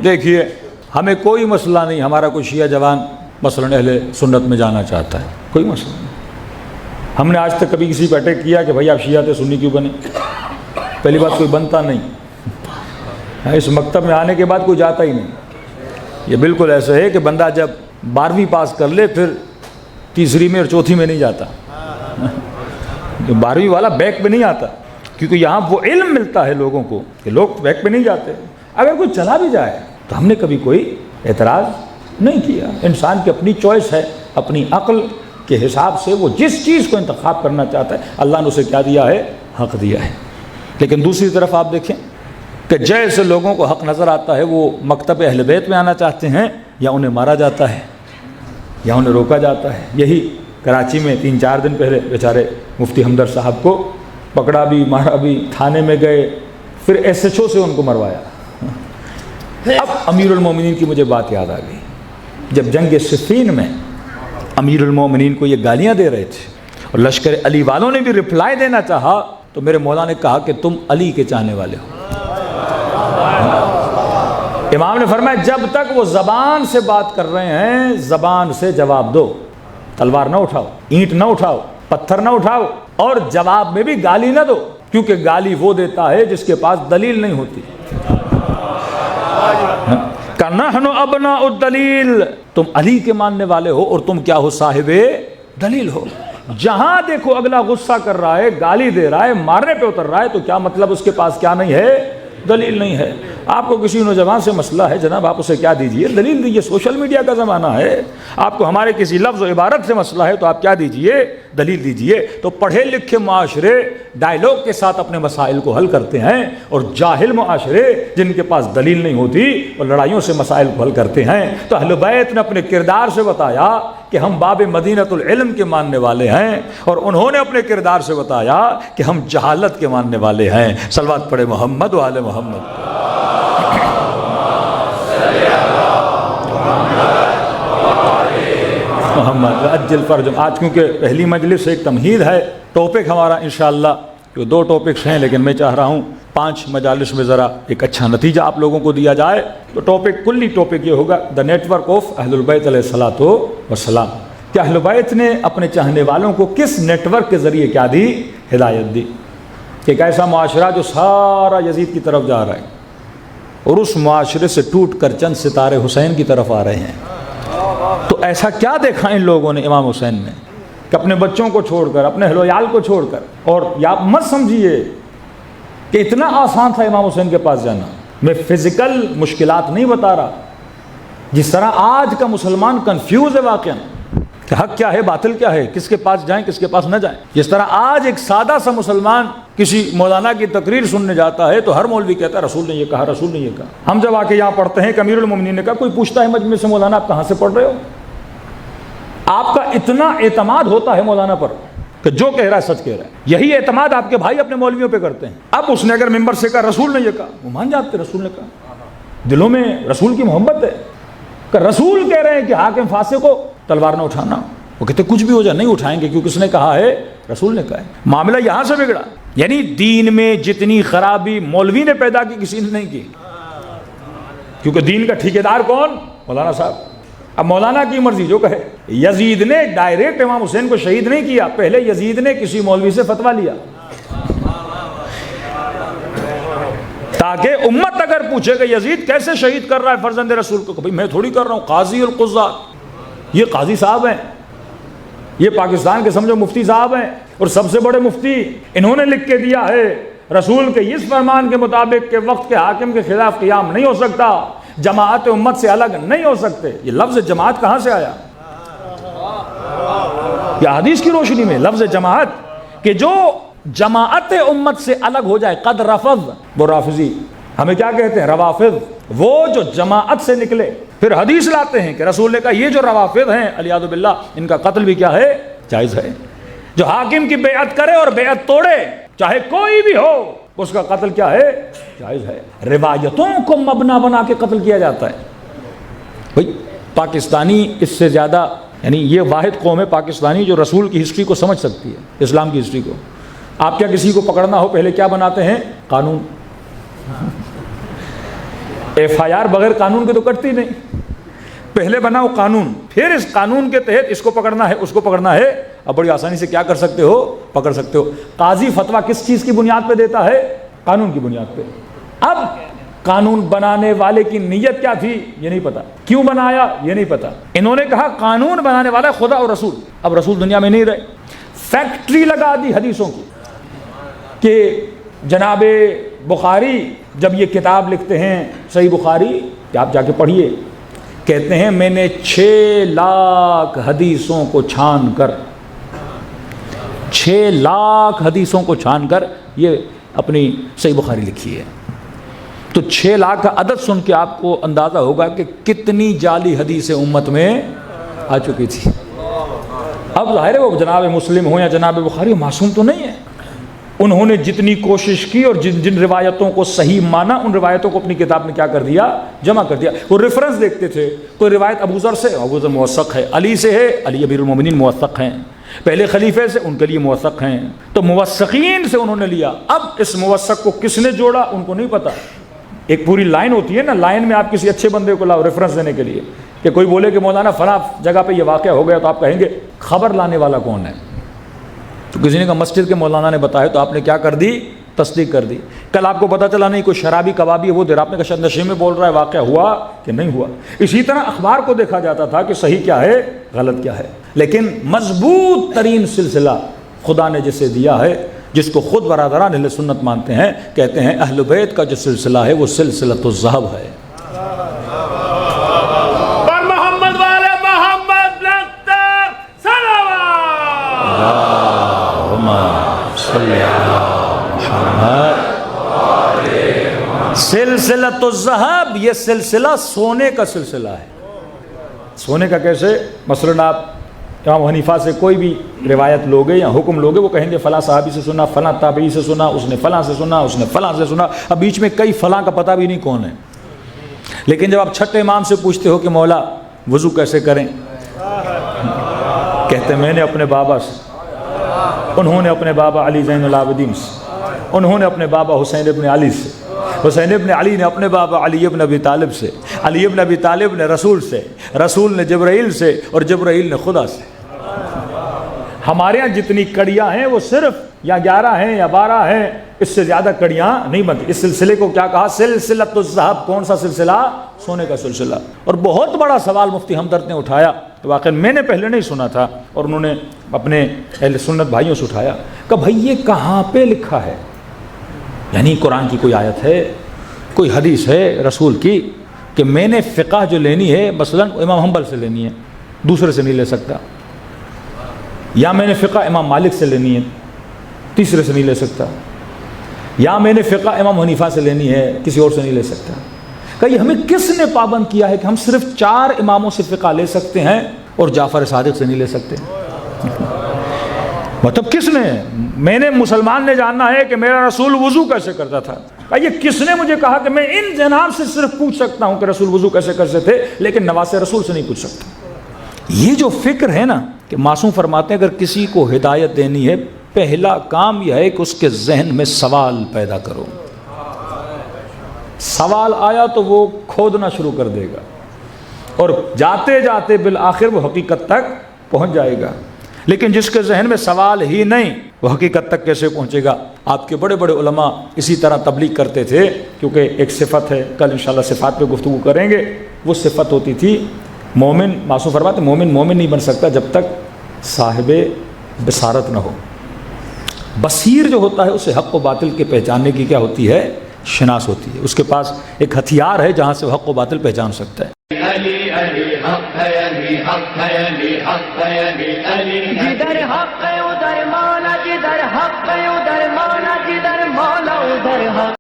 دیکھیے ہمیں کوئی مسئلہ نہیں، ہمارا کوئی شیعہ جوان مثلاً اہل سنت میں جانا چاہتا ہے، کوئی مسئلہ نہیں۔ ہم نے آج تک کبھی کسی کو اٹیک کیا کہ بھائی آپ شیعہ تھے سنی کیوں بنے؟ پہلی بات کوئی بنتا نہیں، اس مکتب میں آنے کے بعد کوئی جاتا ہی نہیں۔ یہ بالکل ایسا ہے کہ بندہ جب 12ویں پاس کر لے پھر تیسری میں اور چوتھی میں نہیں جاتا، 12ویں والا بیک پہ نہیں آتا، کیونکہ یہاں وہ علم ملتا ہے لوگوں کو کہ لوگ بیک پہ نہیں جاتے۔ اگر کوئی چلا بھی جائے تو ہم نے کبھی کوئی اعتراض نہیں کیا۔ انسان کی اپنی چوائس ہے، اپنی عقل کے حساب سے وہ جس چیز کو انتخاب کرنا چاہتا ہے، اللہ نے اسے کیا دیا ہے؟ حق دیا ہے۔ لیکن دوسری طرف آپ دیکھیں کہ جیسے لوگوں کو حق نظر آتا ہے وہ مکتب اہل بیت میں آنا چاہتے ہیں، یا انہیں مارا جاتا ہے یا انہیں روکا جاتا ہے۔ یہی کراچی میں 3-4 دن پہلے بیچارے مفتی ہمدرد صاحب کو پکڑا بھی، مارا بھی، تھانے میں گئے، پھر SHO سے ان کو مروایا۔ اب امیر المومنین کی مجھے بات یاد آ گئی، جب جنگ صفین میں امیر المومنین کو یہ گالیاں دے رہے تھے اور لشکر علی والوں نے بھی رپلائی دینا چاہا تو میرے مولا نے کہا کہ تم علی کے چاہنے والے ہو۔ امام نے فرمایا جب تک وہ زبان سے بات کر رہے ہیں زبان سے جواب دو، تلوار نہ اٹھاؤ، اینٹ نہ اٹھاؤ، پتھر نہ اٹھاؤ، اور جواب میں بھی گالی نہ دو، کیونکہ گالی وہ دیتا ہے جس کے پاس دلیل نہیں ہوتی۔ نحن ابناء الدلیل، تم علی کے ماننے والے ہو اور تم کیا ہو؟ صاحب دلیل ہو۔ جہاں دیکھو اگلا غصہ کر رہا ہے، گالی دے رہا ہے، مارنے پہ اتر رہا ہے، تو کیا مطلب اس کے پاس کیا نہیں ہے؟ دلیل نہیں ہے۔ آپ کو کسی نوجوان سے مسئلہ ہے، جناب آپ اسے کیا دیجئے؟ دلیل دیجئے۔ سوشل میڈیا کا زمانہ ہے، آپ کو ہمارے کسی لفظ و عبارت سے مسئلہ ہے تو آپ کیا دیجئے؟ دلیل دیجئے۔ تو پڑھے لکھے معاشرے ڈائیلاگ کے ساتھ اپنے مسائل کو حل کرتے ہیں، اور جاہل معاشرے جن کے پاس دلیل نہیں ہوتی وہ لڑائیوں سے مسائل کو حل کرتے ہیں۔ تو اہل بیت نے اپنے کردار سے بتایا کہ ہم باب مدینۃ العلم کے ماننے والے ہیں، اور انہوں نے اپنے کردار سے بتایا کہ ہم جہالت کے ماننے والے ہیں۔ صلوات پڑھے محمد و آل محمد۔ محمد اجل فرج۔ آج کیونکہ پہلی مجلس ایک تمہید ہے، ٹاپک ہمارا انشاءاللہ جو 2 ٹاپکس ہیں، لیکن میں چاہ رہا ہوں 5 مجالس میں ذرا ایک اچھا نتیجہ آپ لوگوں کو دیا جائے۔ تو ٹاپک کلی ٹاپک یہ ہوگا دا نیٹ ورک آف اہل البیت علیہ الصلوۃ والسلام، کہ اہل بیت نے اپنے چاہنے والوں کو کس نیٹ ورک کے ذریعے کیا دی؟ ہدایت دی۔ کہ ایک ایسا معاشرہ جو سارا یزید کی طرف جا رہا ہے، اور اس معاشرے سے ٹوٹ کر چند ستارے حسین کی طرف آ رہے ہیں۔ تو ایسا کیا دیکھا ان لوگوں نے امام حسین نے کہ اپنے بچوں کو چھوڑ کر، اپنے اہل و عیال کو چھوڑ کر، اور یا مت سمجھیے کہ اتنا آسان تھا امام حسین کے پاس جانا۔ میں فزیکل مشکلات نہیں بتا رہا، جس طرح آج کا مسلمان کنفیوز ہے واقعا کہ حق کیا ہے، باطل کیا ہے، کس کے پاس جائیں کس کے پاس نہ جائیں۔ جس طرح آج ایک سادہ سا مسلمان کسی مولانا کی تقریر سننے جاتا ہے تو ہر مولوی کہتا ہے رسول نے یہ کہا، رسول نے یہ کہا۔ ہم جب آ کے یہاں پڑھتے ہیں کہ امیر المومنین نے کہا، کوئی پوچھتا ہے مجمع سے مولانا آپ کہاں سے پڑھ رہے ہو؟ آپ کا اتنا اعتماد ہوتا ہے مولانا پر کہ جو کہہ رہا ہے سچ کہہ رہا ہے۔ یہی اعتماد آپ کے بھائی اپنے مولویوں پہ کرتے ہیں۔ اب اس نے اگر ممبر سے کہا رسول نے یہ کہا، وہ مان جاتے رسول نے کہا، دلوں میں رسول کی محبت ہے کہ رسول کہہ رہے ہیں کہ حاکم فاسق کو تلوار نہ اٹھانا، وہ کہتے کچھ بھی ہو جائے نہیں اٹھائیں گے، کیونکہ اس نے کہا ہے، رسول نے کہا ہے۔ معاملہ یہاں سے بگڑا۔ یعنی دین میں جتنی خرابی مولوی نے پیدا کی کسی نے نہیں کی، کیونکہ دین کا ٹھیکیدار کون؟ مولانا صاحب۔ اب مولانا کی مرضی جو کہے۔ یزید نے ڈائریکٹ امام حسین کو شہید نہیں کیا، پہلے یزید نے کسی مولوی سے فتویٰ لیا، تاکہ امت اگر پوچھے کہ یزید کیسے شہید کر رہا ہے فرزند رسول کو، کہ بھئی میں تھوڑی کر رہا ہوں، قاضی القضات، یہ قاضی صاحب ہیں، یہ پاکستان کے سمجھو مفتی صاحب ہیں، اور سب سے بڑے مفتی، انہوں نے لکھ کے دیا ہے رسول کے اس فرمان کے مطابق کہ وقت کے حاکم کے خلاف قیام نہیں ہو سکتا، جماعت امت سے الگ نہیں ہو سکتے۔ یہ لفظ جماعت کہاں سے آیا؟ یا حدیث کی روشنی میں لفظ جماعت، کہ جو جماعت امت سے الگ ہو جائے، قد رفض، وہ رافضی، ہمیں کیا کہتے ہیں؟ روافض، وہ جو جماعت سے نکلے۔ پھر حدیث لاتے ہیں کہ رسول نے کہا یہ جو روافض ہیں علیاذ باللہ، ان کا قتل بھی کیا ہے؟ جائز ہے۔ جو حاکم کی بیعت کرے اور بیعت توڑے، چاہے کوئی بھی ہو، اس کا قتل کیا ہے؟ جائز ہے۔ روایتوں کو مبنا بنا کے قتل کیا جاتا ہے۔ بھئی پاکستانی اس سے زیادہ، یعنی یہ واحد قوم ہے پاکستانی جو رسول کی ہسٹری کو سمجھ سکتی ہے، اسلام کی ہسٹری کو۔ آپ کیا کسی کو پکڑنا ہو پہلے کیا بناتے ہیں؟ قانون۔ FIR بغیر قانون کے تو کٹتی نہیں. پہلے بناؤ قانون, پھر اس قانون کے تحت اس کو پکڑنا ہے, اس کو پکڑنا ہے. اب بڑی آسانی سے کیا کر سکتے ہو, پکڑ سکتے ہو. قاضی فتویٰ کس چیز کی بنیاد پہ دیتا ہے؟ قانون کی بنیاد پہ. اب قانون بنانے والے کی نیت کیا تھی یہ نہیں پتا, کیوں بنایا یہ نہیں پتا. انہوں نے کہا قانون بنانے والا خدا اور رسول. اب رسول دنیا میں نہیں رہے, فیکٹری لگا دی حدیثوں کی کہ جناب بخاری جب یہ کتاب لکھتے ہیں صحیح بخاری, کہ آپ جا کے پڑھیے, کہتے ہیں میں نے 6 لاکھ حدیثوں کو چھان کر 6 لاکھ حدیثوں کو چھان کر یہ اپنی صحیح بخاری لکھی ہے. تو 6 لاکھ کا عدد سن کے آپ کو اندازہ ہوگا کہ کتنی جعلی حدیثیں امت میں آ چکی تھی. اب ظاہر ہے وہ جناب مسلم ہو یا جناب بخاری معصوم تو نہیں ہے. انہوں نے جتنی کوشش کی اور جن روایتوں کو صحیح مانا, ان روایتوں کو اپنی کتاب میں کیا کر دیا, جمع کر دیا. وہ ریفرنس دیکھتے تھے, کوئی روایت ابو ذر سے, ابو ذر موثق ہے, علی سے ہے, علی امیر المومنین موثق ہیں, پہلے خلیفے سے, ان کے لیے موثق ہیں. تو موثقین سے انہوں نے لیا. اب اس موثق کو کس نے جوڑا ان کو نہیں پتا. ایک پوری لائن ہوتی ہے نا, لائن میں آپ کسی اچھے بندے کو لاؤ ریفرنس دینے کے لیے, کہ کوئی بولے کہ مولانا فلاں جگہ پہ یہ واقعہ ہو گیا, تو آپ کہیں گے خبر لانے والا کون ہے. تو کسی نے کہا مسجد کے مولانا نے بتایا, تو آپ نے کیا کر دی, تصدیق کر دی. کل آپ کو پتہ چلا نہیں کوئی شرابی کبابی ہے وہ دیر, آپ نے کہا شاید نشے میں بول رہا ہے, واقعہ ہوا کہ نہیں ہوا. اسی طرح اخبار کو دیکھا جاتا تھا کہ صحیح کیا ہے غلط کیا ہے. لیکن مضبوط ترین سلسلہ خدا نے جسے دیا ہے, جس کو خود برادران اہل سنت مانتے ہیں, کہتے ہیں اہل بیت کا جو سلسلہ ہے وہ سلسلۃ الذھب ہے. پر محمد والے محمد لگتر سلسلۃ الذھب, یہ سلسلہ سونے کا سلسلہ ہے. سونے کا کیسے؟ مثلاً آپ امام حنیفہ سے کوئی بھی روایت لوگے یا حکم لوگے, وہ کہیں گے فلاں صحابی سے سنا, فلاں تابعی سے سنا, اس نے فلاں سے سنا, اس نے فلاں سے سنا. اب بیچ میں کئی فلاں کا پتہ بھی نہیں کون ہے. لیکن جب آپ چھٹے امام سے پوچھتے ہو کہ مولا وضو کیسے کریں, کہتے ہیں میں نے اپنے بابا سے, انہوں نے اپنے بابا علی زین العابدین سے, انہوں نے اپنے بابا حسین ابن علی سے, حسین ابن علی نے اپنے بابا علی ابن ابی طالب سے, علی ابن ابی طالب نے رسول سے, رسول نے جبرائیل سے, اور جبرائیل نے خدا سے. ہمارے ہاں جتنی کڑیاں ہیں وہ صرف یا 11 ہیں یا 12 ہیں, اس سے زیادہ کڑیاں نہیں بنتی. اس سلسلے کو کیا کہا؟ سلسلۃ الذھب. کون سا سلسلہ؟ سونے کا سلسلہ. اور بہت بڑا سوال مفتی ہمدرد نے اٹھایا, واقعی میں نے پہلے نہیں سنا تھا, اور انہوں نے اپنے اہل سنت بھائیوں سے اٹھایا کہ بھائی یہ کہاں پہ لکھا ہے؟ یعنی قرآن کی کوئی آیت ہے, کوئی حدیث ہے رسول کی, کہ میں نے فقہ جو لینی ہے مثلا امام حنبل سے لینی ہے, دوسرے سے نہیں لے سکتا, یا میں نے فقہ امام مالک سے لینی ہے, تیسرے سے نہیں لے سکتا, یا میں نے فقہ امام حنیفہ سے لینی ہے, کسی اور سے نہیں لے سکتا. کہ ہمیں کس نے پابند کیا ہے کہ ہم صرف 4 اماموں سے فقہ لے سکتے ہیں اور جعفر صادق سے نہیں لے سکتے؟ مطلب کس نے؟ میں نے مسلمان نے جاننا ہے کہ میرا رسول وضو کیسے کرتا تھا. یہ کس نے مجھے کہا کہ میں ان جناب سے صرف پوچھ سکتا ہوں کہ رسول وضو کیسے کرتے تھے, لیکن نواسے رسول سے نہیں پوچھ سکتا. یہ جو فکر ہے نا, کہ معصوم فرماتے ہیں اگر کسی کو ہدایت دینی ہے, پہلا کام یہ ہے کہ اس کے ذہن میں سوال پیدا کرو. سوال آیا تو وہ کھودنا شروع کر دے گا, اور جاتے جاتے بالآخر وہ حقیقت تک پہنچ جائے گا. لیکن جس کے ذہن میں سوال ہی نہیں, وہ حقیقت تک کیسے پہنچے گا؟ آپ کے بڑے بڑے علماء اسی طرح تبلیغ کرتے تھے, کیونکہ ایک صفت ہے, کل انشاءاللہ صفات پہ گفتگو کریں گے. وہ صفت ہوتی تھی مومن, معصوم فرماتے مومن نہیں بن سکتا جب تک صاحب بصارت نہ ہو. بصیر جو ہوتا ہے اسے حق و باطل کے پہچاننے کی کیا ہوتی ہے؟ شناس ہوتی ہے. اس کے پاس ایک ہتھیار ہے جہاں سے وہ حق و باطل پہچان سکتا ہے. علی علی حق ہے, علی حق ہے, علی حق ہے, علی علی جدھر حق ہے ادھر مولا, جدھر حق ہے ادھر مولا, جدھر مولا ادھر حق.